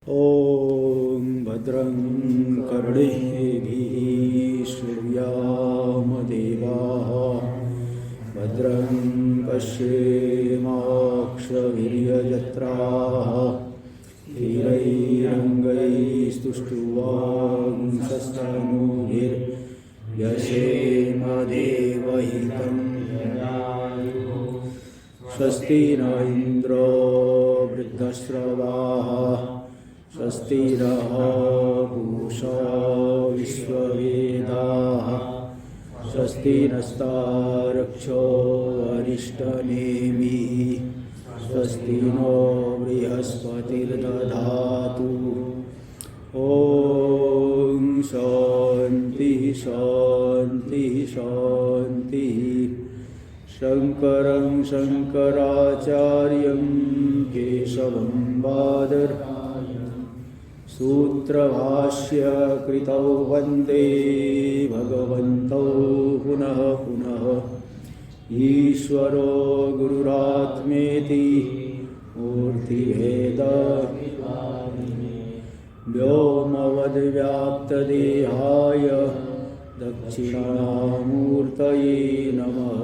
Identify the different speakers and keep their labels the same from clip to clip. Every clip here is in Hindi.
Speaker 1: ॐ भद्रं कर्णेभिः श्रुयामदेवाः भद्रं पश्येमाक्षवीर्यजत्राः स्थिरैरङ्गैस्तुष्टुवांसस्तनूभिर्यशेमदेवहितं स्वस्ति न इन्द्रो वृद्धश्रवाः स्वस्ति नः पूषा विश्ववेदाः स्वस्ति नस्तारक्षो अरिष्टनेमिः स्वस्ति नो बृहस्पतिर्दधातु। ॐ शान्ति शान्ति शान्ति। शङ्करं शङ्कराचार्यं केशवं बादरायणं सूत्रभाष्य कृतौ वन्दे भगवन्तौ पुनः पुनः। ईश्वरो गुरुरात्मेति मूर्तिभेदविभागिने व्योमवद्व्याप्तदेहाय दक्षिणामूर्तये नमः।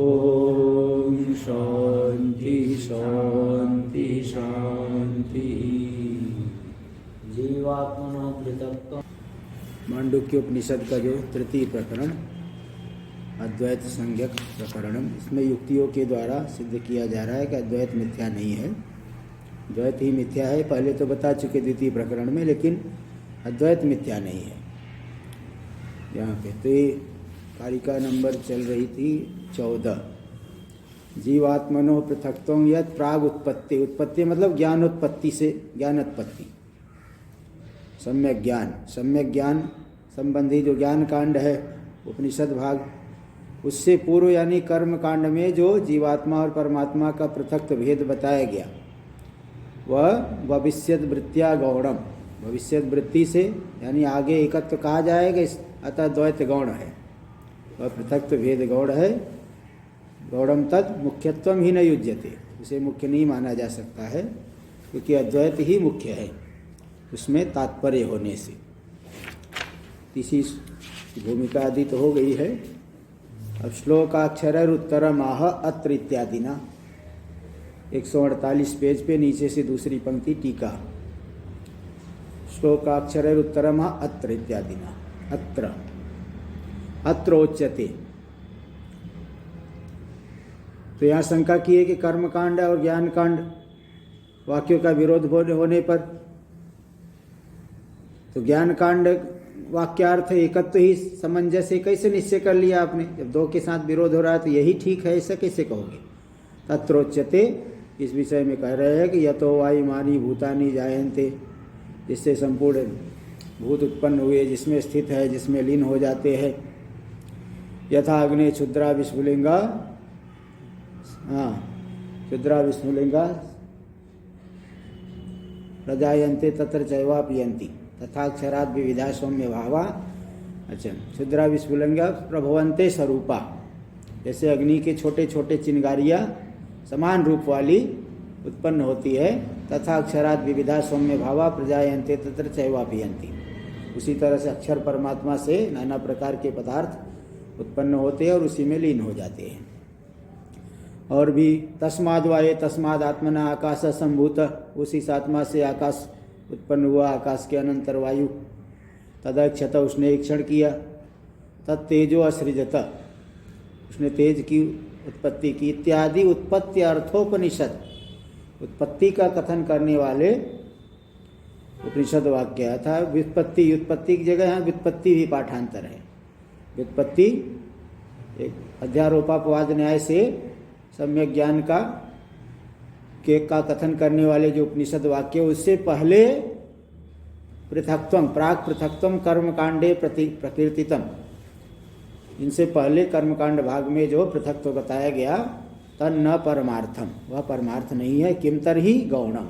Speaker 1: ॐ शान्ति शान्ति शान्ति।
Speaker 2: जीवात्मनो पृथक्त्व।
Speaker 1: मांडुक्य उपनिषद का जो तृतीय प्रकरण अद्वैत संज्ञक प्रकरणम, इसमें युक्तियों के द्वारा सिद्ध किया जा रहा है कि अद्वैत मिथ्या नहीं है, द्वैत ही मिथ्या है। पहले तो बता चुके द्वितीय प्रकरण में, लेकिन अद्वैत मिथ्या नहीं है। यहाँ पे तो ये कारिका नंबर चल रही थी 14। जीवात्मनो पृथक्त्वं यत् प्राग उत्पत्ति। उत्पत्ति मतलब ज्ञानोत्पत्ति से ज्ञानोत्पत्ति। सम्यक ज्ञान संबंधी जो ज्ञान कांड है उपनिषद भाग, उससे पूर्व यानी कर्म कांड में जो जीवात्मा और परमात्मा का पृथक भेद बताया गया, वह भविष्यत वृत्तिया गौणम, भविष्यत वृत्ति से यानी आगे एकत्व कहा जाएगा, अतः द्वैत गौण है, वह पृथक भेद गौण है। गौणम तद मुख्यत्वम ही न युज्यते, उसे मुख्य नहीं माना जा सकता है, क्योंकि अद्वैत ही मुख्य है उसमें तात्पर्य होने से। इसी भूमिका आदि तो हो गई है। अब श्लोकाक्षर उत्तरम आह अत्र इत्यादि ना 148 पेज पे नीचे से दूसरी पंक्ति टीका। श्लोकाक्षर उत्तरम आह अत्र इत्यादि ना अत्र अत्रोच्यते। तो यहाँ शंका की है कि कर्मकांड और ज्ञान कांड वाक्यों का विरोध होने पर तो ज्ञान कांड वाक्यार्थ एकत्व ही सामंजस्य कैसे निश्चय कर लिया आपने? जब दो के साथ विरोध हो रहा है तो यही ठीक है, ऐसा कैसे कहोगे? तत्रोच्यते, इस विषय में कह रहे हैं कि यतो वायुमानी भूतानि जायन्ते, जिससे संपूर्ण भूत उत्पन्न हुए, जिसमें स्थित है, जिसमें लीन हो जाते हैं। यथा अग्नि क्षुद्रा विस्फुलिंगा, क्षुद्रा विस्फुलिंगा प्रजायन्ते तत्र चैवापयन्ति तथा अक्षरात् विविधा सौम्य भावा। अच्छा, क्षुद्रा विस्फुलिंगा प्रभवन्ते स्वरूपा, जैसे अग्नि के छोटे छोटे चिंगारियाँ समान रूप वाली उत्पन्न होती है। तथा अक्षरात् विविधा सौम्य भावा प्रजायन्ते तत्र चैवापयन्ति, उसी तरह से अक्षर परमात्मा से नाना प्रकार के पदार्थ उत्पन्न होते हैं और उसी में लीन हो जाते हैं। और भी तस्माद् वाये तस्माद् आत्मना आकाश संभूत, उसी आत्मा से आकाश उत्पन्न हुआ, आकाश के अनंतर वायु। तदक्षत, उसने इक्षण किया। तत्तेजो असृजत, उसने तेज की उत्पत्ति की। इत्यादि उत्पत्ति अर्थोपनिषद, उत्पत्ति का कथन करने वाले उपनिषद वाक्य था। व्युत्पत्ति, उत्पत्ति की जगह यहाँ व्युत्पत्ति भी पाठांतर है। व्युत्पत्ति एक अध्यारोपापवाद न्याय से सम्यक ज्ञान का कथन करने वाले जो उपनिषद वाक्य, उससे पहले पृथक्त्वम, प्राग पृथक्त्वम कर्मकांडे प्रकीर्तितम, इनसे पहले कर्मकांड भाग में जो पृथक्त्व बताया गया, तन्न परमार्थम, वह परमार्थ नहीं है। किम तरहि गौणम,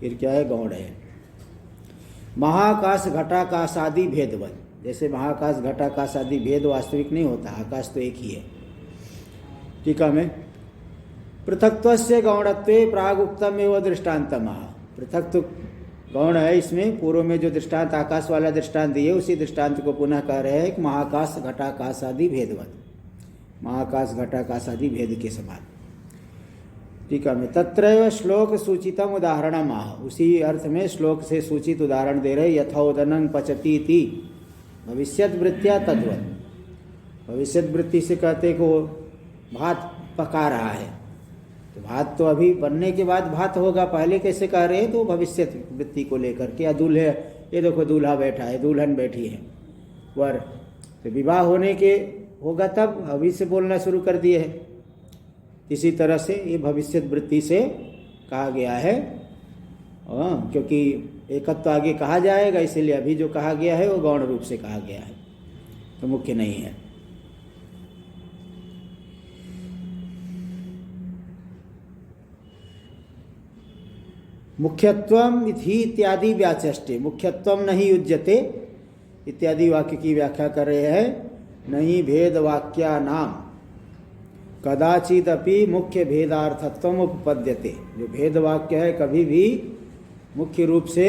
Speaker 1: फिर क्या है? गौण है। महाकाश घटाकाश आदि भेदवत, जैसे महाकाश घटाकाश आदि भेद वास्तविक नहीं होता, आकाश तो एक ही है। टीका में पृथक्त्वस्य गौणत्वे प्रागुक्तमेव दृष्टान्तमः, पृथक तो गौण है इसमें। पूर्व में जो दृष्टांत आकाश वाला दृष्टांत दिए उसी दृष्टांत को पुनः कह रहे हैं कि महाकाश घटाकाश आदि भेदवत, महाकाश घटाकाश आदि भेद के समान। टीका में तत्रैव श्लोक सूचितम उदाहरण माह, उसी अर्थ में श्लोक से सूचित उदाहरण दे रहे। यथोदनं पचती थी भविष्यत वृत्तिया तद्वत, भविष्यत वृत्ति से कहते कि वो भात पका रहा है, तो भात तो अभी बनने के बाद भात होगा, पहले कैसे कह रहे हैं? तो भविष्यत वृत्ति को लेकर के। या दूल्हे, ये देखो दूल्हा बैठा है, दुल्हन बैठी है, वर, तो विवाह होने के होगा तब अभी से बोलना शुरू कर दिए है। इसी तरह से ये भविष्यत वृत्ति से कहा गया है, क्योंकि एकत्व आगे कहा जाएगा, इसीलिए अभी जो कहा गया है वो गौण रूप से कहा गया है, तो मुख्य नहीं है। मुख्यत्वम इति इत्यादि व्याचष्टे, मुख्यत्वम नहीं युज्यते इत्यादि वाक्य की व्याख्या कर रहे हैं। नहीं भेद वाक्या नाम कदाचिदपि मुख्य भेदार्थत्वम उपपद्यते, जो भेद वाक्य है कभी भी मुख्य रूप से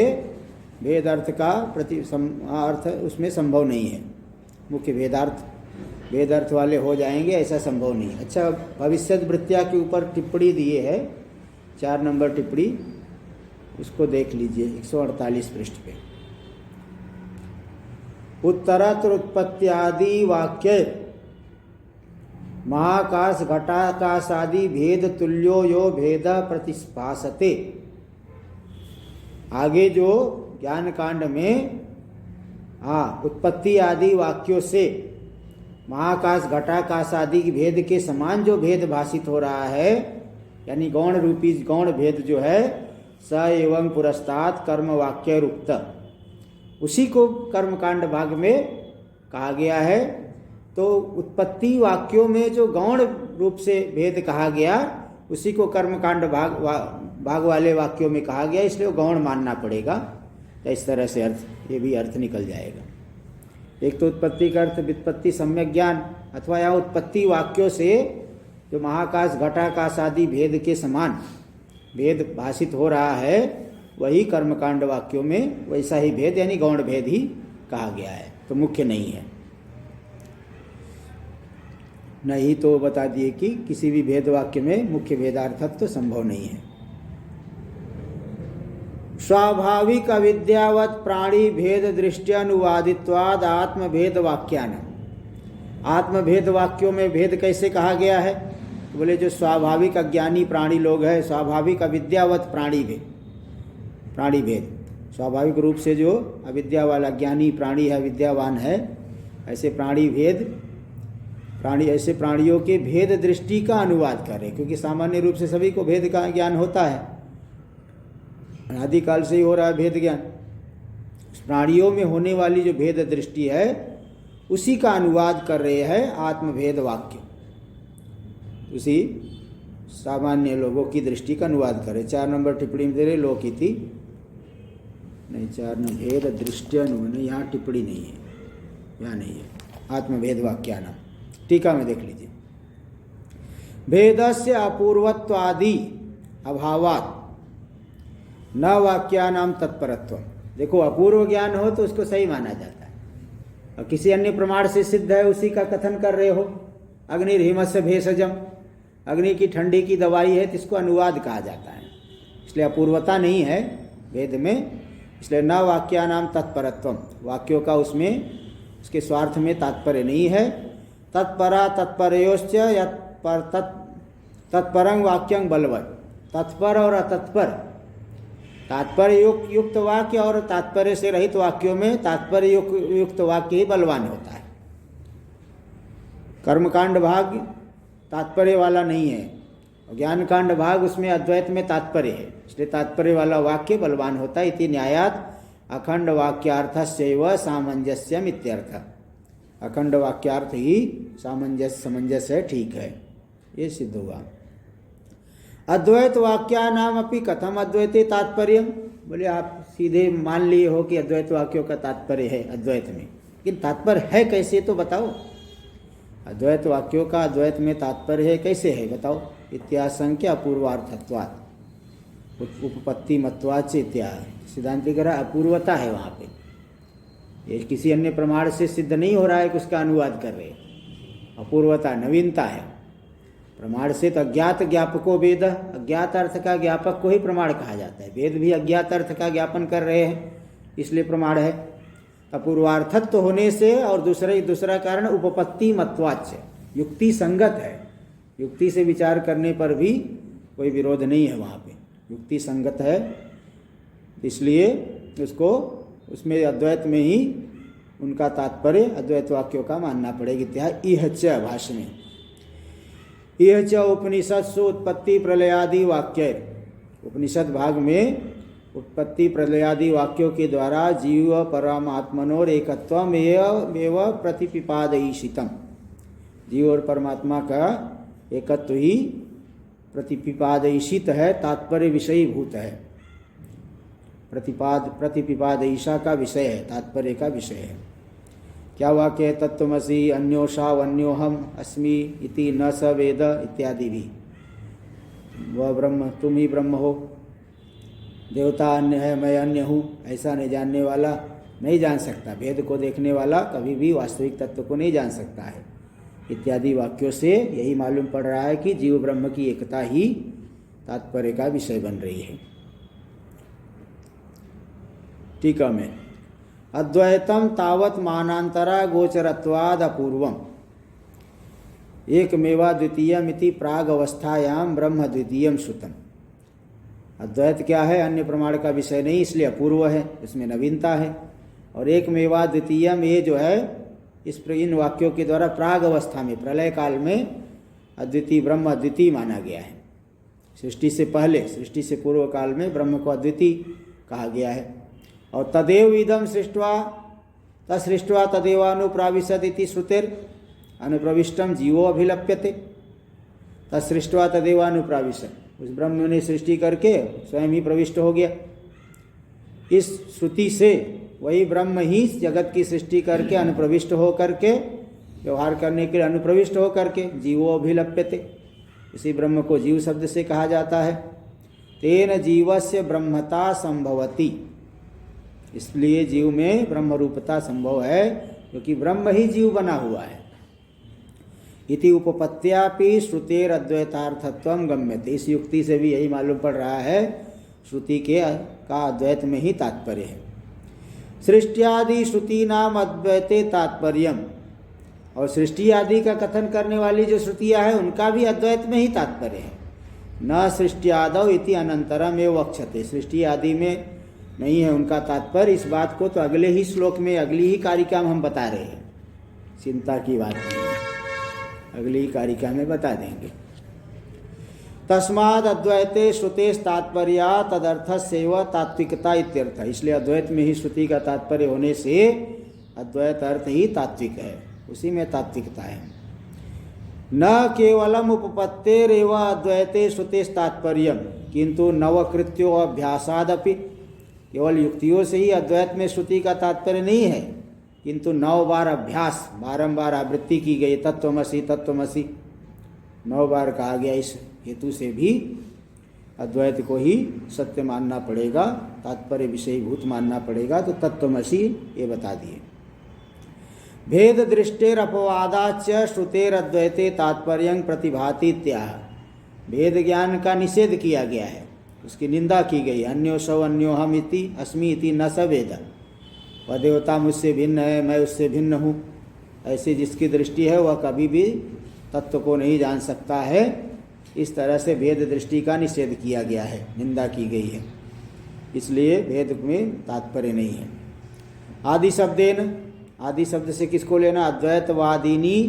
Speaker 1: भेद अर्थ का अर्थ उसमें संभव नहीं है। मुख्य भेद अर्थ वाले हो जाएंगे ऐसा संभव नहीं है। अच्छा, भविष्यत वृत्तिया के ऊपर टिप्पणी दिए है, 4 नंबर टिप्पणी, उसको देख लीजिए 148 पृष्ठ पे। उत्तरत्र उत्पत्त्यादि वाक्य महाकाश घटाकाश आदि भेद तुल्यो यो भेद प्रतिस्पासते, आगे जो ज्ञान कांड में उत्पत्ति आदि वाक्यों से महाकाश घटाकाश आदि भेद के समान जो भेद भाषित हो रहा है, यानी गौण रूपी गौण भेद जो है, स एवं पुरस्तात् कर्म वाक्य रुक्त, उसी को कर्मकांड भाग में कहा गया है। तो उत्पत्ति वाक्यों में जो गौण रूप से भेद कहा गया उसी को कर्मकांड भाग वाले वाक्यों में कहा गया, इसलिए वो गौण मानना पड़ेगा। तो इस तरह से अर्थ, ये भी अर्थ निकल जाएगा। एक तो उत्पत्ति का अर्थ व्युत्पत्ति सम्यक ज्ञान, अथवा या उत्पत्ति वाक्यों से जो महाकाश घटाकाश आदि भेद के समान भेद भाषित हो रहा है, वही कर्मकांड वाक्यों में वैसा ही भेद यानी गौण भेद ही कहा गया है, तो मुख्य नहीं है। नहीं तो बता दिए कि किसी भी भेद वाक्य में मुख्य भेदार्थत्व तो संभव नहीं है। स्वाभाविक अविद्यावत प्राणी भेद दृष्ट्यनुवादित्वाद आत्मभेद वाक्यान, आत्मभेद वाक्यों में भेद कैसे कहा गया है? तो बोले जो स्वाभाविक अज्ञानी प्राणी लोग हैं, स्वाभाविक अविद्यावत प्राणी भेद, स्वाभाविक रूप से जो अविद्या वाला ज्ञानी प्राणी है, विद्यावान है, ऐसे प्राणी भेद, ऐसे प्राणियों के भेद दृष्टि का अनुवाद करें, क्योंकि सामान्य रूप से सभी को भेद का ज्ञान होता है, अनादिकाल से ही हो रहा है भेद ज्ञान। प्राणियों में होने वाली जो भेद दृष्टि है उसी का अनुवाद कर रहे हैं आत्मभेद वाक्य, उसी सामान्य लोगों की दृष्टि का अनुवाद करें। 4 नंबर टिप्पणी में दे रहे लोकिति, नहीं 4 नंबर भेद दृष्टि, यहाँ टिप्पणी नहीं है, यहाँ नहीं है, आत्मभेद वाक्यानाम। टीका में देख लीजिए। भेदस्य अपूर्वत्वादि अभावात् न वाक्यानाम तत्परत्व। देखो, अपूर्व ज्ञान हो तो उसको सही माना जाता है, और किसी अन्य प्रमाण से सिद्ध है उसी का कथन कर रहे हो। अग्निर्हिमस्य भेषजम, अग्नि की ठंडी की दवाई है, तो इसको अनुवाद कहा जाता है, इसलिए अपूर्वता नहीं है वेद में। इसलिए न वाक्यानाम तत्परत्वम, वाक्यों का उसमें उसके स्वार्थ में तात्पर्य नहीं है। तत्परा तत्परयोश्च तत्परं वाक्यं बलवत्, तत्पर और अतत्पर, तात्पर्य युक्त वाक्य और तात्पर्य से रहित वाक्यों में तात्पर्य युक्त वाक्य ही बलवान होता है। कर्मकांड भाग तात्पर्य वाला नहीं है, ज्ञान कांड भाग उसमें अद्वैत में तात्पर्य है, इसलिए तात्पर्य वाला वाक्य बलवान होता है। इति न्यायात अखंड वाक्यार्थस्यैव सामंजस्यम इत्यर्थ, अखंड वाक्यार्थ ही समंजस है, ठीक है, ये सिद्ध हुआ। अद्वैत वाक्यानाम अपि कथम अद्वैते तात्पर्य, बोले आप सीधे मान लिए हो कि अद्वैत वाक्यों का तात्पर्य है अद्वैत में, लेकिन तात्पर्य है कैसे तो बताओ। अद्वैत वाक्यों का अद्वैत में तात्पर्य है कैसे है बताओ। इत्याशंक्य अपूर्वार्थत्वात्, उपपत्ति मत्वाच इत्यादि। सिद्धांति कह रहा अपूर्वता है वहाँ पे, ये किसी अन्य प्रमाण से सिद्ध नहीं हो रहा है कि उसका अनुवाद कर रहे, अपूर्वता नवीनता है। प्रमाण से तो अज्ञात ज्ञापको वेद, अज्ञात अर्थ का ज्ञापक को ही प्रमाण कहा जाता है। वेद भी अज्ञात अर्थ का ज्ञापन कर रहे हैं, इसलिए प्रमाण है। अपूर्वार्थत्व होने से और दूसरा कारण उपपत्ति मत्वाच, युक्ति संगत है। युक्ति से विचार करने पर भी कोई विरोध नहीं है वहाँ पे, युक्ति संगत है, इसलिए उसको उसमें अद्वैत में ही उनका तात्पर्य अद्वैत वाक्यों का मानना पड़ेगा। इत्यादि इह च भाष्य में, इह च उपनिषत्सु उत्पत्ति प्रलयादि वाक्य, उपनिषद भाग में उत्पत्ति प्रलयादि वाक्यों के द्वारा जीव परमात्मनोर एकत्वमेव प्रतिपिपादयिषितम्, जीव और परमात्मा का एकत्व ही प्रतिपिपादयिषित है, तात्पर्य विषयीभूत है। प्रतिपिपादयिषा का विषय है, तात्पर्य का विषय है। क्या वाक्य है? तत्त्वमसि अन्योषावन्योहम अस्मि इति न स वेद इत्यादि भी। वह ब्रह्म, तुम ही ब्रह्म हो, देवता अन्य है, मैं अन्य हूँ, ऐसा नहीं जानने वाला नहीं जान सकता। भेद को देखने वाला कभी भी वास्तविक तत्व को नहीं जान सकता है। इत्यादि वाक्यों से यही मालूम पड़ रहा है कि जीव ब्रह्म की एकता ही तात्पर्य का विषय बन रही है। टीका में, अद्वैतम तावत मानांतरा गोचरत्वाद अपूर्वम एकमेवा द्वितीयम इति प्राग अवस्थायाम ब्रह्म द्वितीयम श्रुतम। अद्वैत क्या है? अन्य प्रमाण का विषय नहीं, इसलिए अपूर्व है, इसमें नवीनता है। और एकमेवा द्वितीयम, ये जो है इन वाक्यों के द्वारा प्राग अवस्था में, प्रलय काल में अद्वितीय ब्रह्म अद्वितीय माना गया है। सृष्टि से पहले, सृष्टि से पूर्व काल में ब्रह्म को अद्वितीय कहा गया है। और तदेव इदम सृष्ट्वा तसृष्ट्वा तदेवानुप्राविशद इति श्रुतेर अनुप्रविष्टम जीवो अभिलप्यते। तसृष्ट्वा तदेवानुप्राविशद, उस ब्रह्म ने सृष्टि करके स्वयं ही प्रविष्ट हो गया। इस श्रुति से वही ब्रह्म ही जगत की सृष्टि करके अनुप्रविष्ट हो करके व्यवहार करने के लिए अनुप्रविष्ट हो करके जीवो अभिलप्यते, इसी ब्रह्म को जीव शब्द से कहा जाता है। तेन जीवस्य ब्रह्मता संभवति, इसलिए जीव में ब्रह्म रूपता संभव है, क्योंकि ब्रह्म ही जीव बना हुआ है। इति उपपत्त्यापि श्रुतेर अद्वैतार्थत्वम गम्यते, इस युक्ति से भी यही मालूम पड़ रहा है श्रुति के का अद्वैत में ही तात्पर्य है। सृष्टियादि श्रुति नाम अद्वैते तात्पर्यम, और सृष्टि आदि का कथन करने वाली जो श्रुतियाँ हैं उनका भी अद्वैत में ही तात्पर्य है। न सृष्टियादौ इति अनंतरम एव वक्ष्यते, सृष्टि आदि में नहीं है उनका तात्पर्य। इस बात को तो अगले ही श्लोक में, अगली ही कारिका में हम बता रहे हैं, चिंता की बात नहीं है, अगली ही कारिका में बता देंगे। तस्माद अद्वैते श्रुतेस तात्पर्या तदर्थस्यैव तात्विकता इत्यर्थ, इसलिए अद्वैत में ही श्रुति का तात्पर्य होने से अद्वैत अर्थ ही तात्विक है, उसी में तात्विकता है। न केवलम उपपत्तेरेव अद्वैते श्रुतेस तात्पर्यम किंतु नवकृत्यो अभ्यासादपि, केवल युक्तियों से ही अद्वैत में श्रुति का तात्पर्य नहीं है, किंतु 9 बार अभ्यास, बारंबार आवृत्ति की गई तत्त्वमसि तत्त्वमसि, 9 बार कहा गया, इस हेतु से भी अद्वैत को ही सत्य मानना पड़ेगा, तात्पर्य विषयीभूत मानना पड़ेगा। तो तत्त्वमसि ये बता दिए। भेद दृष्टेर अपवादाच श्रुतेर अद्वैते तात्पर्यं प्रतिभाति इत्याह, भेद ज्ञान का निषेध किया गया है, उसकी निंदा की गई। अन्योसौ अन्योहम इति अस्मि इति न स वेद, वह देवता मुझसे भिन्न है, मैं उससे भिन्न हूँ, ऐसी जिसकी दृष्टि है वह कभी भी तत्व को नहीं जान सकता है। इस तरह से भेद दृष्टि का निषेध किया गया है, निंदा की गई है, इसलिए भेद में तात्पर्य नहीं है। आदि शब्देन, आदि शब्द से किसको लेना? अद्वैतवादिनी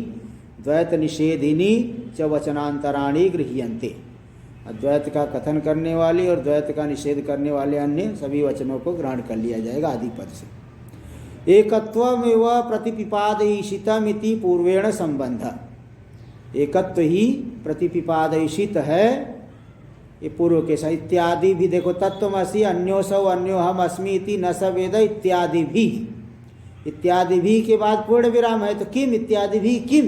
Speaker 1: द्वैत निषेधिनी च वचनांतराणी गृह्यन्ते, अद्वैत का कथन करने वाली और द्वैत का निषेध करने वाले अन्य सभी वचनों को ग्रहण कर लिया जाएगा आदि पद से। एकत्वमेव प्रतिपिपादयिषितम् इति पूर्वेण संबंध, एकत्व ही प्रतिपिपादयिषित है, ये पूर्व के साथ। इत्यादि भी देखो, तत्त्वमसि अन्योसौ अन्योहम अस्मि इति न स वेद इत्यादि भी, इत्यादि भी के बाद पूर्ण विराम है, तो किम इत्यादि भी किम,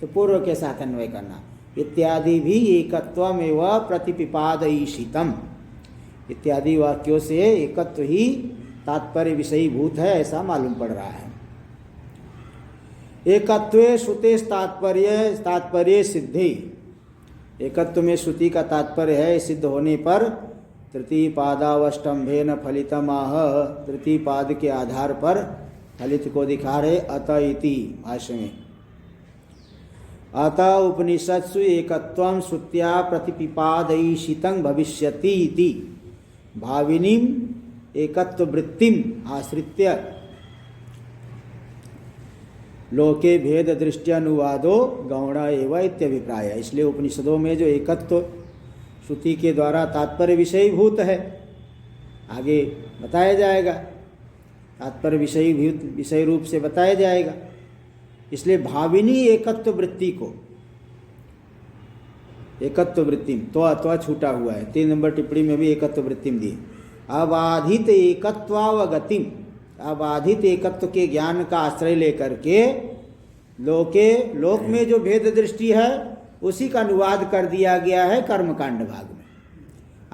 Speaker 1: तो पूर्व के साथ अन्वय करना। इत्यादि भी एकत्वमेव प्रतिपिपादयिषितम्, इत्यादि वाक्यों से एकत्व ही तात्पर्य विषयीभूत है, ऐसा मालूम पड़ रहा है। एकत्वे श्रुते तात्पर्य सिद्धि, एकत्व में श्रुति का तात्पर्य है सिद्ध होने पर तृतीय पादावष्टम्भेन फलितम आह, तृतीय पाद के आधार पर फलित को दिखा रहे। अत इति भाष्य में अत उपनिषत्सु एकत्वं श्रुत्या प्रतिपिपादयिषितं भविष्यति इति भाविनीम एकत्व वृत्तिम आश्रित्य लोके भेद दृष्टि अनुवादो गौण एवं इत्यभिप्राय। इसलिए उपनिषदों में जो एकत्व श्रुति के द्वारा तात्पर्य विषयीभूत है, आगे बताया जाएगा, तात्पर्य विषय रूप से बताया जाएगा। इसलिए भाविनी एकत्व वृत्ति को, एकत्व वृत्तिम तो छूटा हुआ है, 3 नंबर टिप्पणी में भी एकत्व वृत्तिम दी। अबाधित एकत्वावगतिम, अबाधित एकत्व के ज्ञान का आश्रय लेकर के लोक में जो भेद दृष्टि है उसी का अनुवाद कर दिया गया है कर्मकांड भाग में।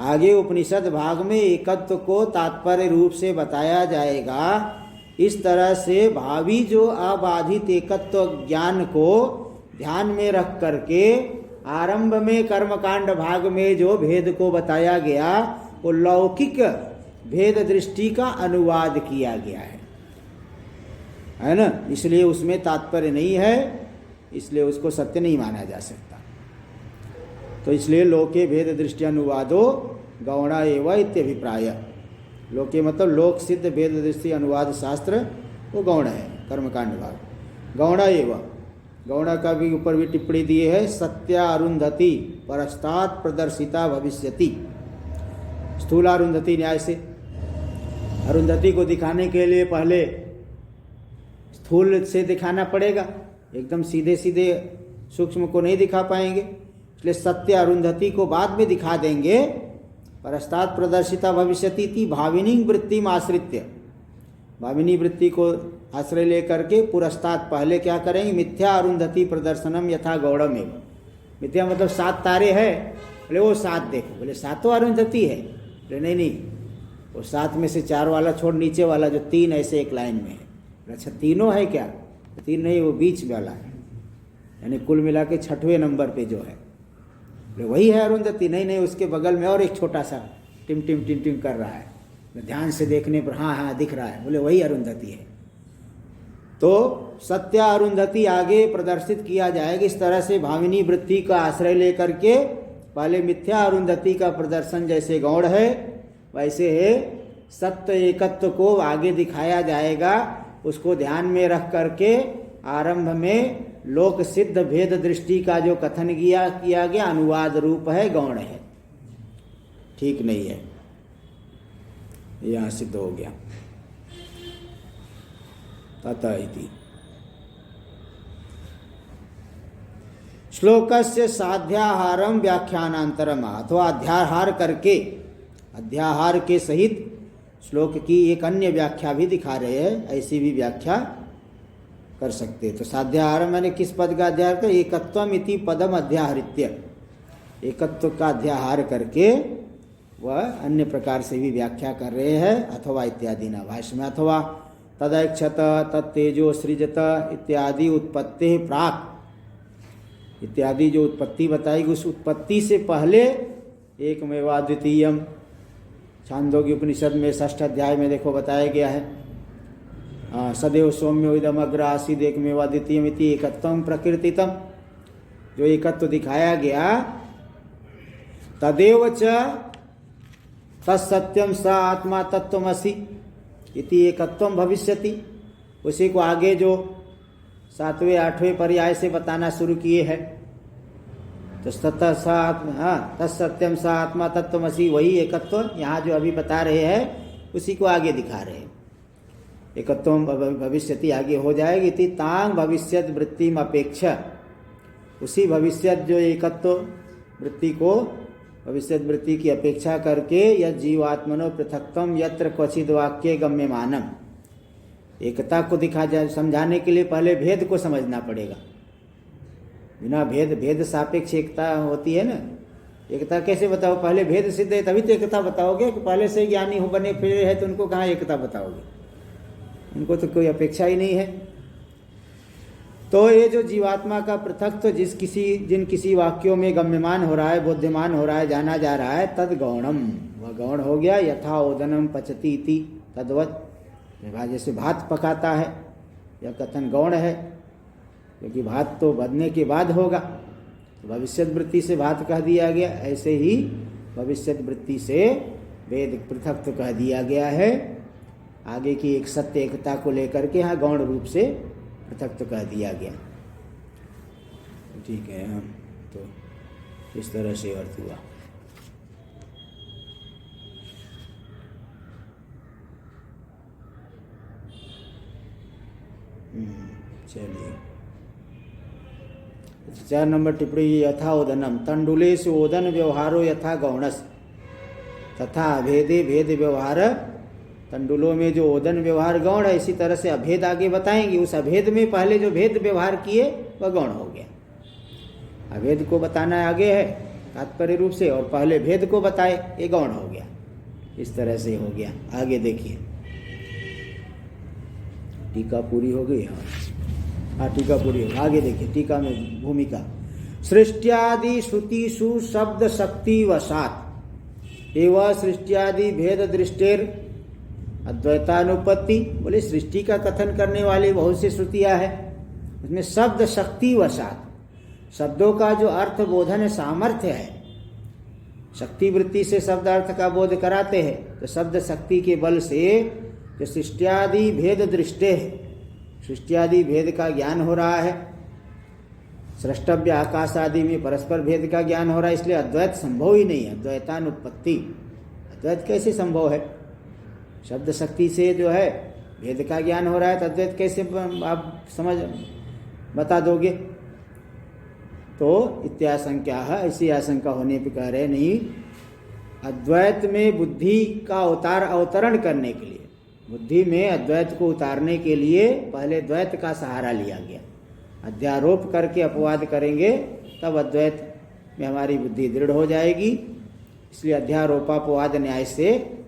Speaker 1: आगे उपनिषद भाग में एकत्व को तात्पर्य रूप से बताया जाएगा। इस तरह से भावी जो अबाधित एकत्व ज्ञान को ध्यान में रख करके आरंभ में कर्मकांड भाग में जो भेद को बताया गया वो लौकिक भेद दृष्टि का अनुवाद किया गया है ना। इसलिए उसमें तात्पर्य नहीं है, इसलिए उसको सत्य नहीं माना जा सकता। तो इसलिए लोके भेद दृष्टि अनुवादो गौणा एवं इत्यभिप्राय। लोके मतलब लोक सिद्ध भेद दृष्टि अनुवाद शास्त्र वो गौण है कर्मकांड भाग। गौणा एवं, गौणा का भी ऊपर भी टिप्पणी दी है। सत्या अरुंधति परस्तात् प्रदर्शिता भविष्यति, स्थूल अरुंधति न्याय से। अरुंधति को दिखाने के लिए पहले स्थूल से दिखाना पड़ेगा, एकदम सीधे सीधे सूक्ष्म को नहीं दिखा पाएंगे, इसलिए सत्य अरुंधति को बाद में दिखा देंगे। परस्तात् प्रदर्शिता भविष्यति थी भाविनी वृत्ति में आश्रित्य, भाविनी वृत्ति को आश्रय लेकर के पुरस्तात् पहले क्या करेंगे, मिथ्या अरुंधति प्रदर्शनम यथा गौड़म एवं। मिथ्या मतलब 7 तारे हैं, बोले वो 7 देखो, बोले 7 अरुंधति है, बोले नहीं वो 7 में से 4 वाला छोड़ नीचे वाला जो 3 ऐसे एक लाइन में है। अच्छा तीनों है क्या, 3 नहीं वो बीच वाला है, यानी कुल मिला के 6वें नंबर पे जो है वही है अरुंधति। नहीं उसके बगल में और एक छोटा सा टिम टिम कर रहा है, ध्यान से देखने पर हाँ दिख रहा है, बोले वही अरुंधति है। तो सत्य अरुंधति आगे प्रदर्शित किया जाएगा। इस तरह से भाविनी वृत्ति का आश्रय लेकर के पहले मिथ्या अरुंधति का प्रदर्शन जैसे गौड़ है, वैसे है सत्य एकत्व को आगे दिखाया जाएगा। उसको ध्यान में रख करके आरंभ में लोक सिद्ध भेद दृष्टि का जो कथन किया गया अनुवाद रूप है, गौण है, ठीक नहीं है, यहां सिद्ध हो गया। तथा इति श्लोकस्य साध्याहारम व्याख्यानांतरम, अथवा अध्याहार करके अध्याहार के सहित श्लोक की एक अन्य व्याख्या भी दिखा रहे हैं, ऐसी भी व्याख्या कर सकते। तो साध्याहार मैंने किस पद का अध्याहार कर, एकत्वम इति पदम अध्याहरित्य, एकत्व का अध्याहार करके वह अन्य प्रकार से भी व्याख्या कर रहे हैं। अथवा इत्यादि ना भाष्य में, अथवा तदैक्षत तत्तेजो सृजत इत्यादि उत्पत्ति प्राक, इत्यादि जो उत्पत्ति बताई उस उत्पत्ति से पहले एकमेवा द्वितीयम, छांदोग्य उपनिषद में 6ठ अध्याय में देखो बताया गया है। सदैव सौम्यो इदम अग्र आसीद एकमेवा द्वितीयम इति एकत्वम प्रकृतितम, जो एकत्व दिखाया गया। तदेव च तत्सत्यम स आत्मा तत्वमसि इति एकत्वम भविष्यति, उसी को आगे जो 7वें 8वें पर्याय से बताना शुरू किए हैं। तो तत्सत्यम स आत्मा तत्वमसि, वही एकत्व यहाँ जो अभी बता रहे हैं उसी को आगे दिखा रहे हैं। एकत्व भविष्यति आगे हो जाएगी। इति तांग भविष्यत वृत्तिम अपेक्षा, उसी भविष्यत जो एकत्व वृत्ति को भविष्यत वृत्ति की अपेक्षा करके यह जीवात्मनो पृथक्तम यत्र क्वचिद वाक्य गम्यमानम, एकता को दिखा जाए समझाने के लिए पहले भेद को समझना पड़ेगा। बिना भेद सापेक्ष एकता होती है ना, एकता कैसे बताओ? पहले भेद सिद्ध है तभी तो एकता बताओगे, कि पहले से ज्ञानी हो बने फिरे है तो उनको कहाँ एकता बताओगे? उनको तो कोई अपेक्षा ही नहीं है। तो ये जो जीवात्मा का पृथक जिन किसी वाक्यों में गम्यमान हो रहा है, बुद्धिमान हो रहा है, जाना जा रहा है, तद गौणम, वह गौण हो गया। यथा ओदनम पचती इति तद्वत, जैसे भात पकाता है, यह कथन गौण है, क्योंकि भात तो बनने के बाद होगा। तो भविष्यत वृत्ति से भात कह दिया गया, ऐसे ही भविष्यत वृत्ति से वेद पृथक तो कह दिया गया है। आगे की एक सत्य एकता को लेकर के यहाँ गौण रूप से पृथक तो कह दिया गया। ठीक है, हम तो इस तरह से अर्थ हुआ। चलिए, 4 नंबर टिप्पणी, यथा ओदनम तंडुले से ओदन व्यवहारो यथा गौणस तथा अभेदे भेद व्यवहार। तंडुलों में जो ओदन व्यवहार गौण है, इसी तरह से अभेद आगे बताएंगे। उस अभेद में पहले जो भेद व्यवहार किए वह गौण हो गया। अभेद को बताना आगे है तात्पर्य रूप से, और पहले भेद को बताए, ये गौण हो गया। इस तरह से हो गया। आगे देखिए, टीका पूरी हो गई। हाँ, टीका पूरी हो गई। आगे देखिए टीका में भूमिका। सृष्ट्यादि श्रुतिषु शब्द शक्ति वशात एवं सृष्ट्यादि भेद दृष्टेर अद्वैतानुपत्ति। बोले सृष्टि का कथन करने वाली बहुत सी श्रुतियां हैं, उसमें शब्द शक्ति वशात, शब्दों का जो अर्थ बोधन सामर्थ्य है, शक्ति वृत्ति से शब्द अर्थ का बोध कराते हैं, तो शब्द शक्ति के बल से जो सृष्ट्यादि भेद दृष्टे है, सृष्ट्यादि भेद का ज्ञान हो रहा है, सृष्टव्य आकाश आदि में परस्पर भेद का ज्ञान हो रहा है, इसलिए अद्वैत संभव ही नहीं है। अद्वैतानुपत्ति, अद्वैत कैसे संभव है? शब्द शक्ति से जो है भेद का ज्ञान हो रहा है, तो अद्वैत कैसे आप समझ बता दोगे? तो इत्याशंका है, ऐसी आशंका होने पर कह रहे नहीं, अद्वैत में बुद्धि का अवतरण करने के लिए, बुद्धि में अद्वैत को उतारने के लिए पहले द्वैत का सहारा लिया गया। अध्यारोप करके अपवाद करेंगे तब अद्वैत में हमारी बुद्धि दृढ़ हो जाएगी। इसलिए अध्यारोपापवाद न्याय से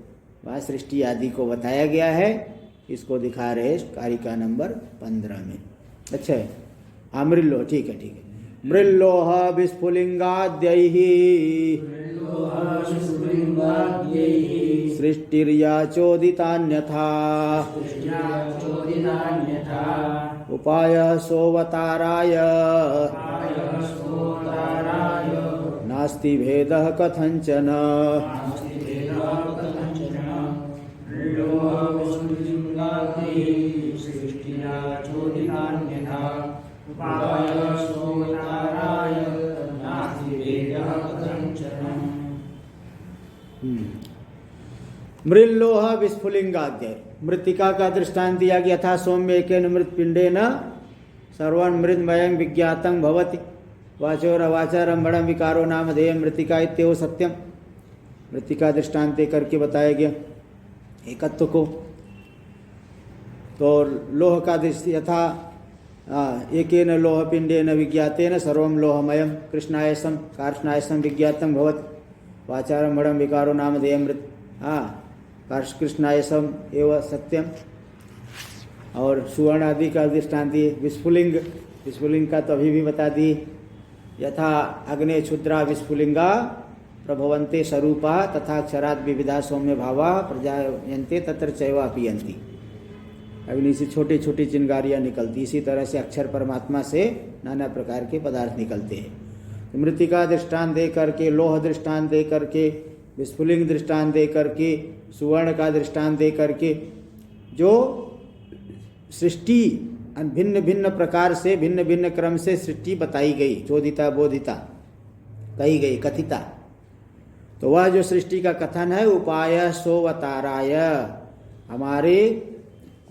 Speaker 1: वह सृष्टि आदि को बताया गया है। इसको दिखा रहे कारिका नंबर 15 में। अच्छा है, हाँ, मृल्लोह, ठीक है, ठीक है। मृल्लोह विस्फुलिंगाद्यैः सृष्टिर्याचोदितान्यथा उपायः सोऽवताराय नास्ति भेदः कथंचन। मृल्लोह विस्फुलिंगाद्य, मृतिका का दृष्टांत दिया गया था। सौम्य एकेन मृत पिंडेन सर्वं मृन्मयं विज्ञातं भवति वाचोरवाचारंभणं विकारो नामधेय मृतिका इत्येव सत्यम। मृतिका दृष्टांत दे करके बताया गया एकत्व को। तो लोह का दृष्टि यथा एकेन लोह पिंडेन विज्ञातेन सर्वं लोहमयं कृष्णायसं कार्ष्णायसं विज्ञातं भवति वाचारंभणं विकारो नामधेय मृत कृष्णायसम एवं सत्यम। और सुवर्ण आदि का दृष्टांत दिए। विस्फुलिंग, विस्फुलिंग का तो अभी भी बता दिए। यथा अग्ने क्षुद्रा विस्फुलिंगा प्रभवन्ते स्वरूपा तथा अक्षरात् विविधा सौम्य भावा प्रजायन्ते तत्र चैवा पियन्ति। अग्नि से छोटी छोटी चिंगारियाँ निकलती, इसी तरह से अक्षर परमात्मा से नाना प्रकार के पदार्थ निकलते हैं। तो मृतिका दृष्टांत दे करके, लोह दृष्टांत दे करके, विस्फुलिंग दृष्टांत दे करके, सुवर्ण का दृष्टांत दे करके जो सृष्टि भिन्न भिन्न प्रकार से, भिन्न भिन्न क्रम से सृष्टि बताई गई, चोदिता बोधिता कही गई, कथिता, तो वह जो सृष्टि का कथन है उपाय सोवताराय, हमारे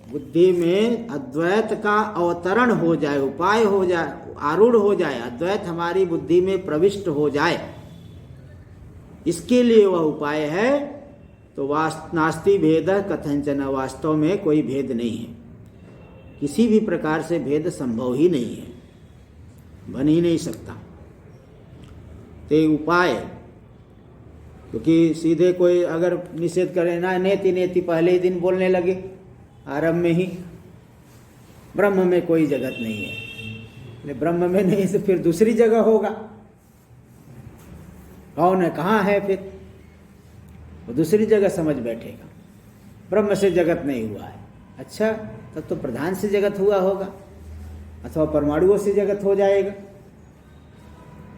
Speaker 1: बुद्धि में अद्वैत का अवतरण हो जाए, उपाय हो जाए, आरूढ़ हो जाए, अद्वैत हमारी बुद्धि में प्रविष्ट हो जाए, इसके लिए वह उपाय है। तो नास्ति भेद कथंचन, वास्तव में कोई भेद नहीं है, किसी भी प्रकार से भेद संभव ही नहीं है, बन ही नहीं सकता। ते उपाय क्योंकि सीधे कोई अगर निषेध करे ना, नेति नेति पहले ही दिन बोलने लगे आरंभ में ही, ब्रह्म में कोई जगत नहीं है, ब्रह्म में नहीं तो फिर दूसरी जगह होगा, कौन है कहाँ है, फिर वो दूसरी जगह समझ बैठेगा। ब्रह्म से जगत नहीं हुआ है, अच्छा तब तो प्रधान से जगत हुआ होगा, अथवा परमाणुओं से जगत हो जाएगा।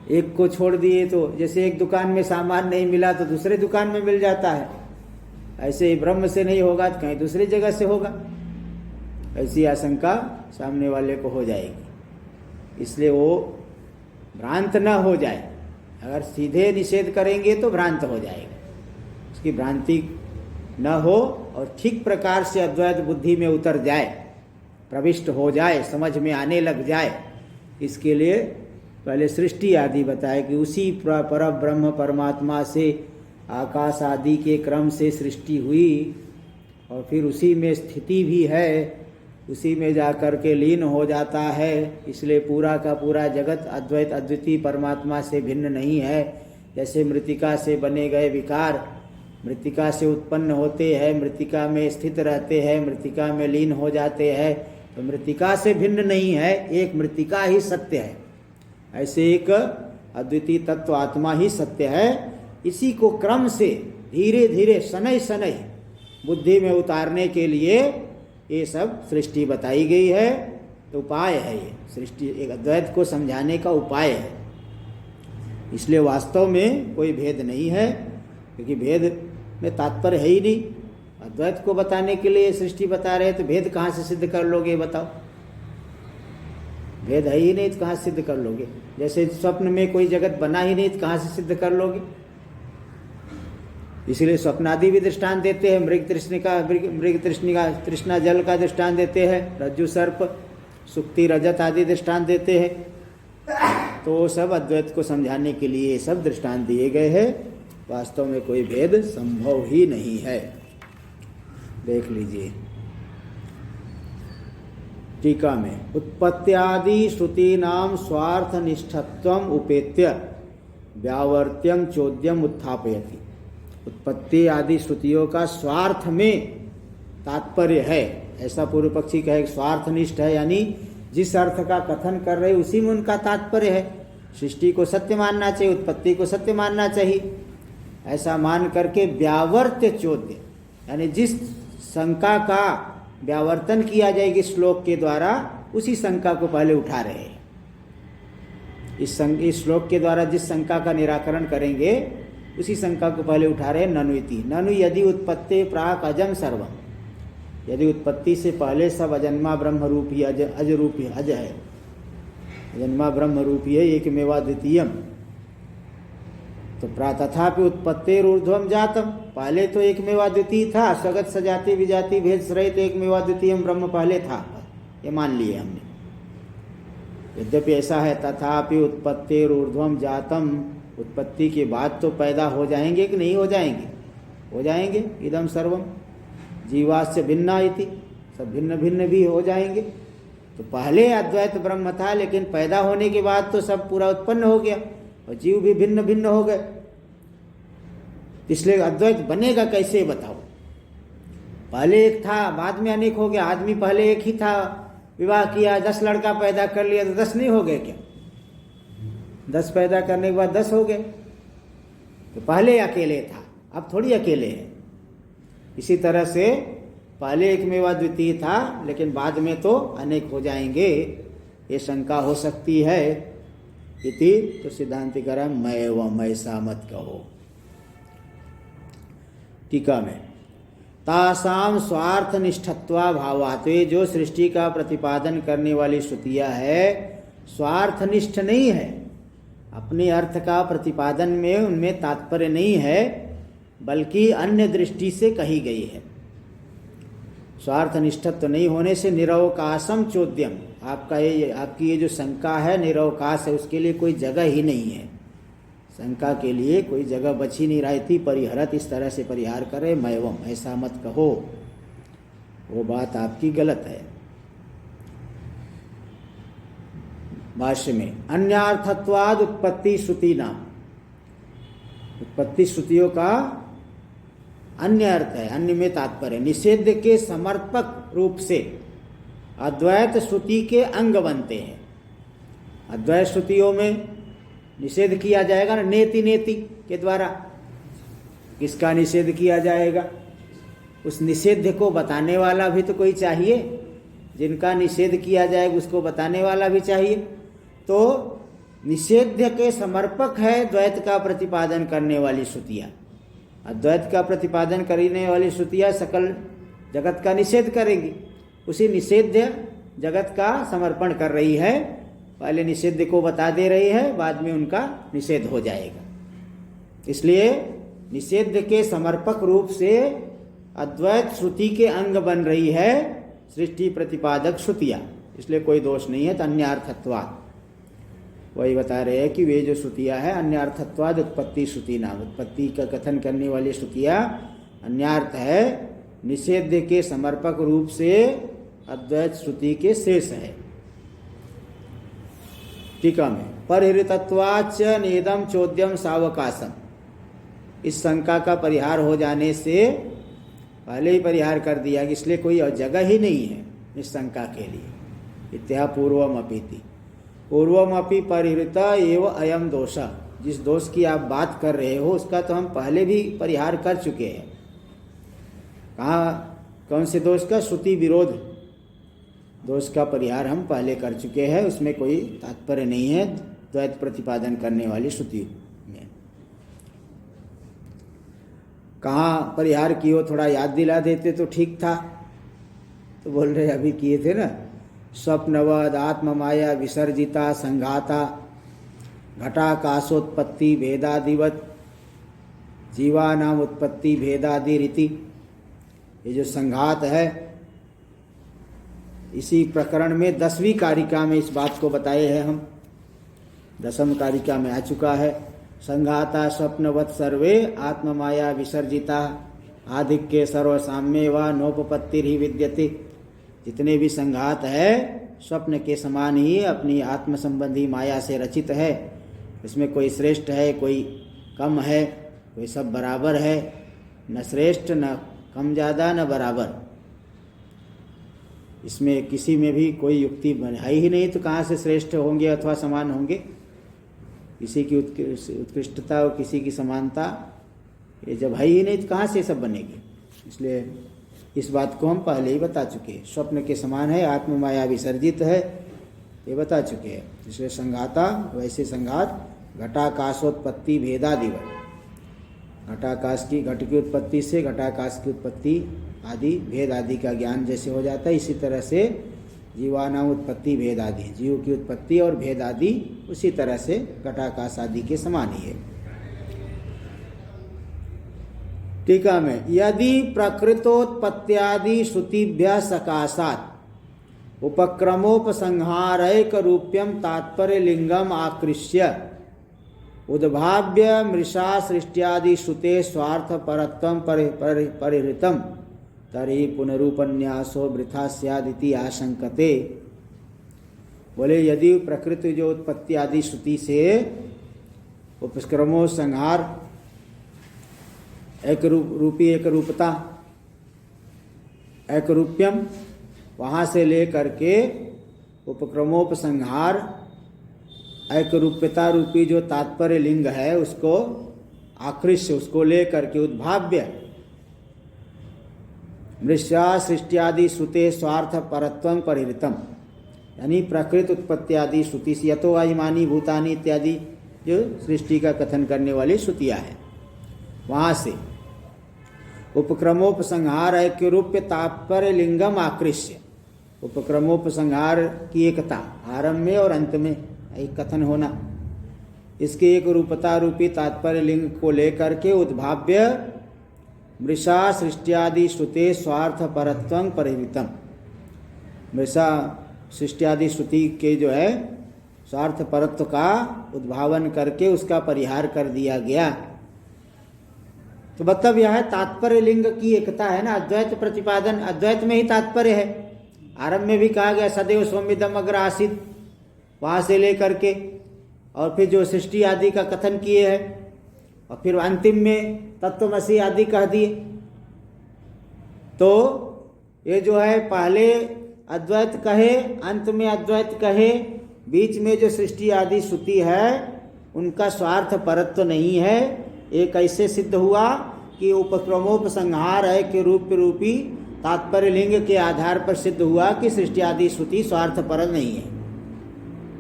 Speaker 1: एक को छोड़ दिए तो जैसे एक दुकान में सामान नहीं मिला तो दूसरे दुकान में मिल जाता है, ऐसे ही ब्रह्म से नहीं होगा तो कहीं दूसरी जगह से होगा, ऐसी आशंका सामने वाले को हो जाएगी। इसलिए वो भ्रांत न हो जाए, अगर सीधे निषेध करेंगे तो भ्रांत हो जाएगा, उसकी भ्रांति न हो और ठीक प्रकार से अद्वैत बुद्धि में उतर जाए, प्रविष्ट हो जाए, समझ में आने लग जाए। इसके लिए पहले सृष्टि आदि बताए कि उसी पर ब्रह्म परमात्मा से आकाश आदि के क्रम से सृष्टि हुई और फिर उसी में स्थिति भी है, उसी में जाकर के लीन हो जाता है। इसलिए पूरा का पूरा जगत अद्वैत अद्वितीय परमात्मा से भिन्न नहीं है। जैसे मृत्तिका से बने गए विकार मृत्तिका से उत्पन्न होते हैं, मृत्तिका में स्थित रहते हैं, मृत्तिका में लीन हो जाते हैं, तो मृत्तिका से भिन्न नहीं है, एक मृत्तिका ही सत्य है। ऐसे एक अद्वितीय तत्व आत्मा ही सत्य है। इसी को क्रम से धीरे धीरे शनै शनै बुद्धि में उतारने के लिए ये सब सृष्टि बताई गई है। तो उपाय है ये सृष्टि, एक अद्वैत को समझाने का उपाय है। इसलिए वास्तव में कोई भेद नहीं है, क्योंकि भेद में तात्पर्य है ही नहीं। अद्वैत को बताने के लिए सृष्टि बता रहे तो भेद कहाँ से सिद्ध कर लोगे बताओ? भेद है ही नहीं तो कहाँ से सिद्ध कर लोगे? जैसे स्वप्न में कोई जगत बना ही नहीं तो कहाँ से सिद्ध कर लोगे? इसलिए स्वप्नादि भी दृष्टांत देते हैं, मृग तृष्णा जल का दृष्टांत देते हैं, रज्जु सर्प सुक्ति रजत आदि दृष्टांत देते हैं। तो सब अद्वैत को समझाने के लिए सब दृष्टांत दिए गए हैं। वास्तव में कोई भेद संभव ही नहीं है। देख लीजिए टीका में, उत्पत्त्यादि श्रुतीनाम स्वार्थ निष्ठत्वम उपेत्य व्यावर्त्यं चोद्यम उत्थापयति। उत्पत्ति आदि श्रुतियों का स्वार्थ में तात्पर्य है, ऐसा पूर्व पक्षी कहे। स्वार्थनिष्ठ है यानी जिस अर्थ का कथन कर रहे उसी में उनका तात्पर्य है। सृष्टि को सत्य मानना चाहिए, उत्पत्ति को सत्य मानना चाहिए, ऐसा मान करके व्यावर्त्य चोद्य यानी जिस शंका का व्यावर्तन किया जाएगी श्लोक के द्वारा, उसी शंका को पहले उठा रहे हैं। इस श्लोक के द्वारा जिस शंका का निराकरण करेंगे उसी शंका को पहले उठा रहे हैं। ननु इति ननु यदि उत्पत्ति प्राक अजम सर्वम, यदि उत्पत्ति से पहले सब अजन्मा ब्रह्म रूपी अज रूपी अज है, अजन्मा ब्रह्म रूपी है, एकमेवा द्वितीयम, तो तथापि उत्पत्तिरूर्ध्वम जातम, पहले तो एकमेवा द्वितीय था, स्वगत सजाति विजाति भेद सहित एकमेवा द्वितीयम ब्रह्म पहले था, ये मान लिए हमने। यद्यपि ऐसा है, तथापि उत्पत्तिरूर्ध्वम जातम, उत्पत्ति के बाद तो पैदा हो जाएंगे कि नहीं हो जाएंगे? हो जाएंगे। इदम सर्वम जीवास्य भिन्ना इति, सब भिन्न भिन्न भी हो जाएंगे। तो पहले अद्वैत ब्रह्म था, लेकिन पैदा होने के बाद तो सब पूरा उत्पन्न हो गया और जीव भी भिन्न भिन्न हो गए। इसलिए अद्वैत बनेगा कैसे बताओ? पहले एक था, बाद में अनेक हो गया। आदमी पहले एक ही था, विवाह किया, 10 लड़का पैदा कर लिया तो 10 नहीं हो गए क्या? 10 पैदा करने के बाद 10 हो गए। तो पहले अकेले था, अब थोड़ी अकेले है। इसी तरह से पहले एकमेवा द्वितीय था, लेकिन बाद में तो अनेक हो जाएंगे, ये शंका हो सकती है। इति तो सिद्धांतिकरण मैं व ऐसा मत कहो। टीका में, तासाम स्वार्थ निष्ठत्वा भावात्, जो सृष्टि का प्रतिपादन करने वाली श्रुतियां है स्वार्थनिष्ठ नहीं है, अपने अर्थ का प्रतिपादन में उनमें तात्पर्य नहीं है, बल्कि अन्य दृष्टि से कही गई है। स्वार्थनिष्ठत्व नहीं होने से निरवकाशम चोद्यम, आपकी ये जो शंका है निरवकाश है, उसके लिए कोई जगह ही नहीं है। शंका के लिए कोई जगह बची नहीं रहती। परिहरत, इस तरह से परिहार करे, मैवम ऐसा मत कहो, वो बात आपकी गलत है। भाष्य में, अन्यार्थत्वाद उत्पत्ति श्रुति नाम, उत्पत्ति श्रुतियों का अन्य अर्थ है, अन्य में तात्पर्य। निषेध के समर्पक रूप से अद्वैत श्रुति के अंग बनते हैं। अद्वैत श्रुतियों में निषेध किया जाएगा ना, नेति नेति के द्वारा। किसका निषेध किया जाएगा? उस निषेध को बताने वाला भी तो कोई चाहिए। जिनका निषेध किया जाएगा उसको बताने वाला भी चाहिए। तो निषेध के समर्पक है द्वैत का प्रतिपादन करने वाली श्रुतियाँ। अद्वैत का प्रतिपादन करने वाली श्रुतियाँ सकल जगत का निषेध करेंगी। उसी निषेध जगत का समर्पण कर रही है। पहले निषेध को बता दे रही है, बाद में उनका निषेध हो जाएगा। इसलिए निषेध के समर्पक रूप से अद्वैत श्रुति के अंग बन रही है सृष्टि प्रतिपादक श्रुतियाँ। इसलिए कोई दोष नहीं है। तो अन्यार्थत्वात् वही बता रहे हैं कि वे जो श्रुतियाँ हैं अन्यार्थत्वाद उत्पत्ति श्रुति नाम, उत्पत्ति का कथन करने वाली श्रुतियाँ अन्यार्थ है, निषेध के समर्पक रूप से अद्वैत श्रुति के शेष है। टीका में परिहृतत्वाच्च नेदम चोद्यम सावकाशम, इस शंका का परिहार हो जाने से पहले ही परिहार कर दिया कि इसलिए कोई जगह ही नहीं है इस शंका के लिए। इत्या पूर्वम अपीति, पूर्वम अपि परिहृत एव अयम दोष, जिस दोष की आप बात कर रहे हो उसका तो हम पहले भी परिहार कर चुके हैं। कहाँ, कौन से दोष का? श्रुति विरोध दोष का परिहार हम पहले कर चुके हैं। उसमें कोई तात्पर्य नहीं है द्वैत प्रतिपादन करने वाली श्रुति में। कहाँ परिहार की हो, थोड़ा याद दिला देते तो ठीक था। तो बोल रहे अभी किए थे ना, स्वप्नवद आत्म माया विसर्जिता संघाता घटाकाशोत्पत्ति भेदादिवत जीवानाम उत्पत्ति भेदादि रीति। ये जो संघात है इसी प्रकरण में 10वीं कारिका में इस बात को बताए हैं हम। 10वीं कारिका में आ चुका है। संघाता स्वप्नवत सर्वे आत्म माया विसर्जिता आधिक्य सर्वसाम्ये व नोपपत्तिर्हि विद्यते। जितने भी संघात है स्वप्न के समान ही अपनी आत्म संबंधी माया से रचित है। इसमें कोई श्रेष्ठ है, कोई कम है, कोई सब बराबर है, न श्रेष्ठ न कम ज़्यादा न बराबर। इसमें किसी में भी कोई युक्ति है ही नहीं, तो कहाँ से श्रेष्ठ होंगे अथवा समान होंगे? किसी की उत्कृष्टता और किसी की समानता ये जब है ही नहीं तो कहाँ से सब बनेगी? इसलिए इस बात को हम पहले ही बता चुके हैं। स्वप्न के समान है, आत्म माया विसर्जित है, ये बता चुके हैं। इसलिए संघाता वैसे संघात घटाकाशोत्पत्ति भेदादिवत, घटाकाश की घट की उत्पत्ति से घटाकाश की उत्पत्ति आदि भेद आदि का ज्ञान जैसे हो जाता है, इसी तरह से जीवानाम उत्पत्ति भेद आदि, जीव की उत्पत्ति और भेद आदि उसी तरह से घटाकाश आदि के समान ही है। टीका में यदि प्रकृतोत्पत्त्यादि श्रुतिभ्य सकाशात् उपक्रमोपसंहारैक रूप्यम तात्पर्य लिंगम आकृष्य उद्भाव्य मृषा सृष्ट्यादि श्रुते स्वार्थ परत्वं परिहृतम तर्हि पुनरुपन्यासो वृथा स्यादिति आशंकते। बोले यदि प्रकृति जो उत्पत्ति आदि श्रुति से उपक्रमो संहार एक रूपी एक रूपता एक रूप्यम वहाँ से ले करके उपक्रमोपसंहार एक रूप्यता रूपी जो तात्पर्य लिंग है उसको आकृष्य उसको ले करके उद्भाव्य मृष्या सृष्ट्यादि श्रुते स्वार्थ परत्वं परिहृतम, यानी प्रकृत उत्पत्ति आदि श्रुति से यतो आयमानी भूतानी इत्यादि जो सृष्टि का कथन करने वाली श्रुतियाँ हैं, वहाँ से उपक्रमोपसंहार ऐक्य रूप्य तात्पर्य लिंगम आकृष्य, उपक्रमोपसंहार की एकता आरंभ में और अंत में एक कथन होना, इसके एक रूपता रूपी तात्पर्य लिंग को लेकर के उद्भाव्य मृषा सृष्ट्यादि श्रुते स्वार्थ परत्वं परिहृतम, मृषा सृष्ट्यादि श्रुति के जो है स्वार्थ परत्व का उद्भावन करके उसका परिहार कर दिया गया। तो मतलब यह है तात्पर्य लिंग की एकता है ना, अद्वैत प्रतिपादन अद्वैत में ही तात्पर्य है। आरंभ में भी कहा गया सदैव सौम्यदम अग्र आसीत, वहाँ से लेकर के और फिर जो सृष्टि आदि का कथन किए हैं और फिर अंतिम में तत्वमसि आदि कह दिए। तो ये जो है पहले अद्वैत कहे, अंत में अद्वैत कहे, बीच में जो सृष्टि आदि श्रुति है उनका स्वार्थ परत्व नहीं है। ये कैसे सिद्ध हुआ कि उपक्रमोपसंहार है के रूपी तात्पर्य लिंग के आधार पर सिद्ध हुआ कि सृष्टि आदि श्रुति स्वार्थ पर नहीं है।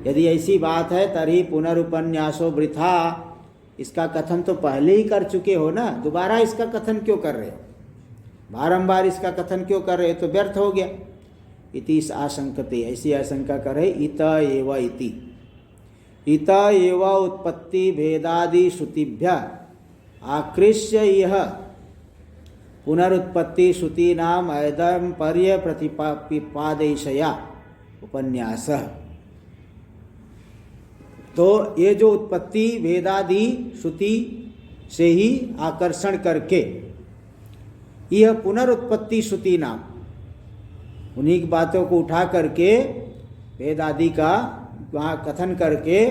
Speaker 1: यदि ऐसी बात है तभी पुनरुपन्यासो वृथा, इसका कथन तो पहले ही कर चुके हो ना, दोबारा इसका कथन क्यों कर रहे हो? बारंबार इसका कथन क्यों कर रहे हो? तो व्यर्थ हो गया। इति आशंकते, ऐसी आशंका करे। इत एव इति, इत एव उत्पत्ति भेदादि श्रुतिभ्य आकृष्य यह पुनरुत्पत्ति श्रुति नाम ऐदम्पर्य प्रतिपादयिषया उपन्यास। तो ये जो उत्पत्ति भेदादि श्रुति से ही आकर्षण करके यह पुनरुत्पत्ति श्रुति नाम, उन्हीं बातों को उठा करके वेद आदि का वहाँ कथन करके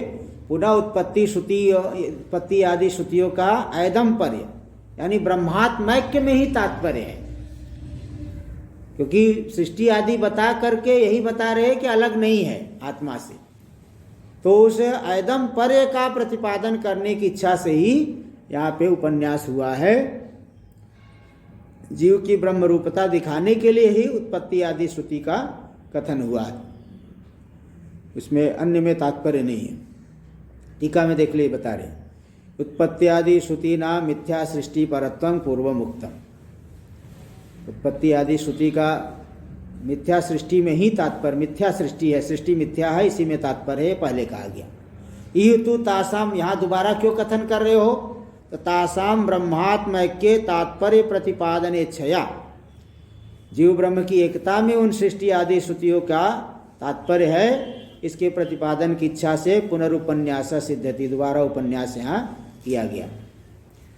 Speaker 1: पुनः उत्पत्ति श्रुति, उत्पत्ति आदि श्रुतियों का ऐदम्पर्य यानी ब्रह्मात्मैक्य में ही तात्पर्य है। क्योंकि सृष्टि आदि बता करके यही बता रहे हैं कि अलग नहीं है आत्मा से, तो उस ऐदम्पर्य का प्रतिपादन करने की इच्छा से ही यहाँ पे उपन्यास हुआ है। जीव की ब्रह्म रूपता दिखाने के लिए ही उत्पत्ति आदि श्रुति का कथन हुआ है, उसमें अन्य में तात्पर्य नहीं है। टीका में देख लिए बता रहे, उत्पत्ति आदि श्रुति नाम मिथ्या सृष्टि परत्वं पूर्व मुक्तम। उत्पत्ति आदि श्रुति का मिथ्या सृष्टि में ही तात्पर्य, मिथ्या सृष्टि है, सृष्टि मिथ्या है, इसी में तात्पर्य है, पहले कहा गया। इतु तासाम, यहाँ दोबारा क्यों कथन कर रहे हो? तो तासाम ब्रह्मात्मैक्य तात्पर्य प्रतिपादन इच्छया, जीव ब्रह्म की एकता में उन सृष्टि आदि श्रुतियों का तात्पर्य है, इसके प्रतिपादन की इच्छा से पुनरुपन्यास सिद्धति, दोबारा उपन्यास यहाँ किया गया।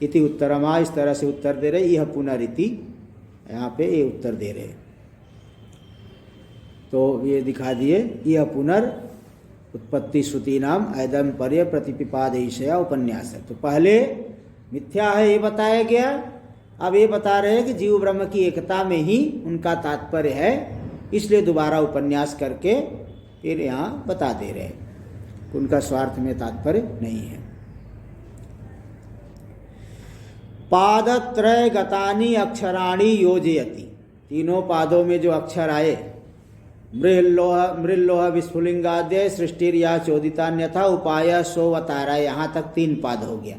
Speaker 1: इति उत्तरमा, इस तरह से उत्तर दे रहे, यह पुनरिति, यहाँ पे ये उत्तर दे रहे। तो ये दिखा दिए, यह पुनर उत्पत्ति श्रुति नाम ऐदम्पर्य प्रतिपिपादेशया उपन्यास है। तो पहले मिथ्या है ये बताया गया, अब ये बता रहे हैं कि जीव ब्रह्म की एकता में ही उनका तात्पर्य है, इसलिए दोबारा उपन्यास करके फिर यहाँ बता दे रहे हैं, उनका स्वार्थ में तात्पर्य नहीं है। पादत्रय गतानि अक्षराणि योजयति, तीनों पादों में जो अक्षर आए, मृल्लोह विस्फुलिंगाद्य सृष्टिर्या चोदितान्यथा उपाय सोवतारा, यहाँ तक 3 पाद हो गया।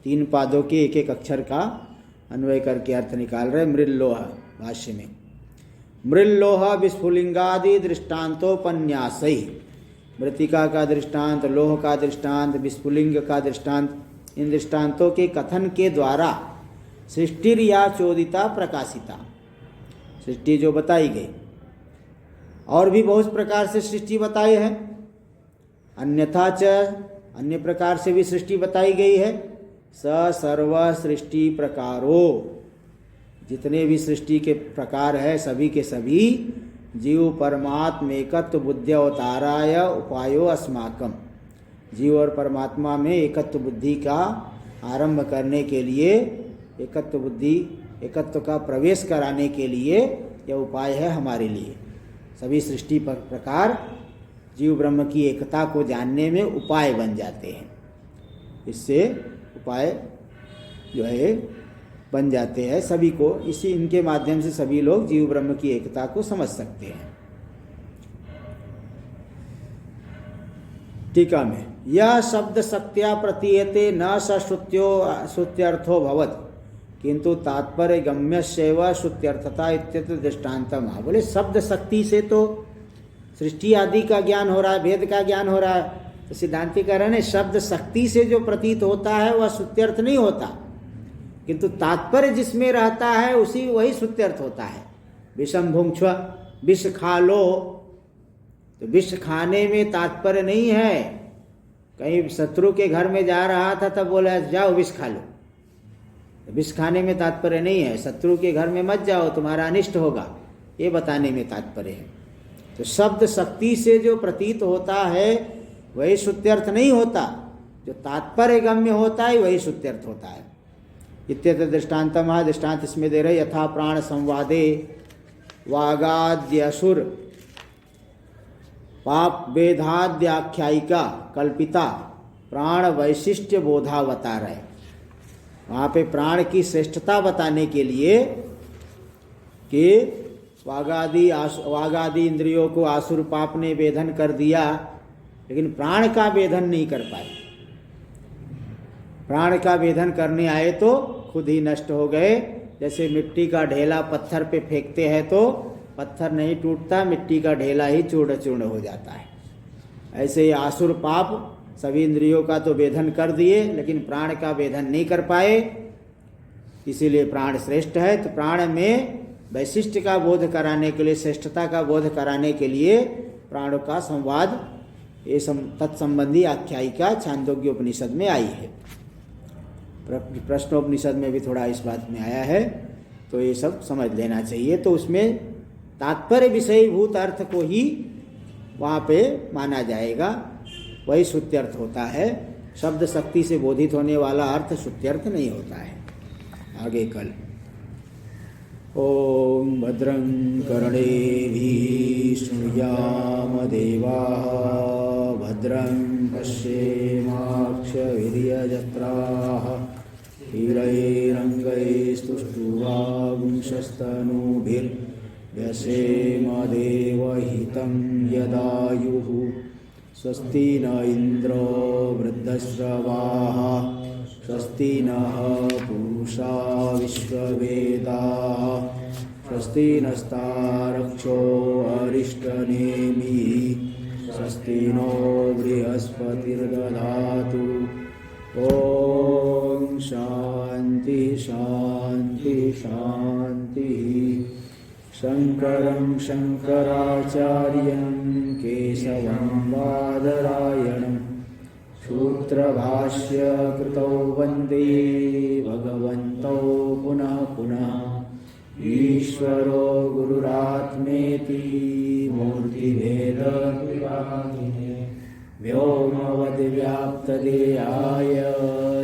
Speaker 1: 3 पादों के एक एक अक्षर का अन्वय करके अर्थ निकाल रहे। मृल्लोह भाष्य में, मृल्लोह विस्फुलिंगादि दृष्टान्तोपन्यासै, मृतिका का दृष्टांत, लोह का दृष्टांत, विस्फुलिंग का दृष्टांत, इन दृष्टांतों के कथन के द्वारा सृष्टिर्या चोदिता प्रकाशिता, सृष्टि जो बताई गई, और भी बहुत प्रकार से सृष्टि बताई है, अन्यथा च अन्य प्रकार से भी सृष्टि बताई गई है। स सर्व सृष्टि प्रकारो, जितने भी सृष्टि के प्रकार है सभी के सभी जीव परमात्म एकत्व बुद्धि अवताराय उपायो अस्माकम, जीव और परमात्मा में एकत्व बुद्धि का आरंभ करने के लिए, एकत्व बुद्धि, एकत्व का प्रवेश कराने के लिए यह उपाय है हमारे लिए। सभी सृष्टि पर प्रकार जीव ब्रह्म की एकता को जानने में उपाय बन जाते हैं, इससे उपाय जो है बन जाते हैं सभी को, इसी इनके माध्यम से सभी लोग जीव ब्रह्म की एकता को समझ सकते हैं। टीका में, यह शब्द शक्त्या प्रतीयते न श्रुत्यर्थो भवत किंतु तात्पर्य गम्यस्यैव श्रुत्यर्थता इत्यत्र दृष्टान्तम। बोले शब्द शक्ति से तो सृष्टि आदि का ज्ञान हो रहा है, वेद का ज्ञान हो रहा है, तो सिद्धांति कह रहे हैं शब्द शक्ति से जो प्रतीत होता है वह श्रुत्यर्थ नहीं होता, किंतु तात्पर्य जिसमें रहता है उसी वही श्रुत्यर्थ होता है। विषम भुंक्ष्व, विष खा लो, तो विष खाने में तात्पर्य नहीं है। कहीं शत्रु के घर में जा रहा था तब बोला जाओ विष खा लो, तो विष खाने में तात्पर्य नहीं है। शत्रु के घर में मत जाओ तुम्हारा अनिष्ट होगा, ये बताने में तात्पर्य है। तो शब्द शक्ति से जो प्रतीत होता है वही श्रुत्यर्थ नहीं होता, जो तात्पर्य गम्य होता है वही श्रुत्यर्थ होता है। इत्यत्र दृष्टान्तम दृष्टांत इसमें दे रहे यथा प्राण संवादे वागाद्यसुर पाप वेदाद्याख्यायिका कल्पिता प्राण वैशिष्ट्य बोधावता रहे। वहाँ पे प्राण की श्रेष्ठता बताने के लिए कि वागादि इंद्रियों को आसुर पाप ने वेधन कर दिया, लेकिन प्राण का वेधन नहीं कर पाए। प्राण का वेधन करने आए तो खुद ही नष्ट हो गए। जैसे मिट्टी का ढेला पत्थर पे फेंकते हैं तो पत्थर नहीं टूटता, मिट्टी का ढेला ही चूर्ण चूर्ण हो जाता है। ऐसे ही आसुर पाप सभी इंद्रियों का तो वेधन कर दिए, लेकिन प्राण का वेधन नहीं कर पाए, इसीलिए प्राण श्रेष्ठ है। तो प्राण में वैशिष्ट का बोध कराने के लिए, श्रेष्ठता का बोध कराने के लिए प्राणों का संवाद, ये तत्संबंधी आख्यायिका छांदोग्य उपनिषद में आई है। प्रश्नोपनिषद में भी थोड़ा इस बात में आया है, तो ये सब समझ लेना चाहिए। तो उसमें तात्पर्य विषयभूत अर्थ को ही वहाँ पे माना जाएगा, वही श्रुत्यर्थ होता है। शब्द शक्ति से बोधित होने वाला अर्थ श्रुत्यर्थ नहीं होता है। आगे कल ओम भद्रं कर्णेभिः शृणुयाम देवाः भद्रं पश्येमाक्षभिर्यजत्राः स्थिरैरङ्गैस्तुष्टुवागुंशस्तनूभिर्व्यसेम देवहितं यदायुः स्वस्ति न इन्द्रो वृद्धश्रवाः स्वस्ति नः पूषा विश्ववेदाः स्वस्ति नस्तारक्षो अरिष्टनेमिः स्वस्ति नो बृहस्पतिर्दधातु। ॐ शान्ति शान्ति शान्तिः। शङ्करं शङ्कराचार्यं केशवं बादरायणं सूत्रभाष्य कृतौ वन्दे भगवन्तौ पुनः पुनः। ईश्वरो गुरुरात्मेति मूर्तिभेदविभागिने व्योमवद्व्याप्तदेहाय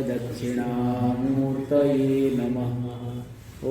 Speaker 1: दक्षिणामूर्तये नमः। ॐ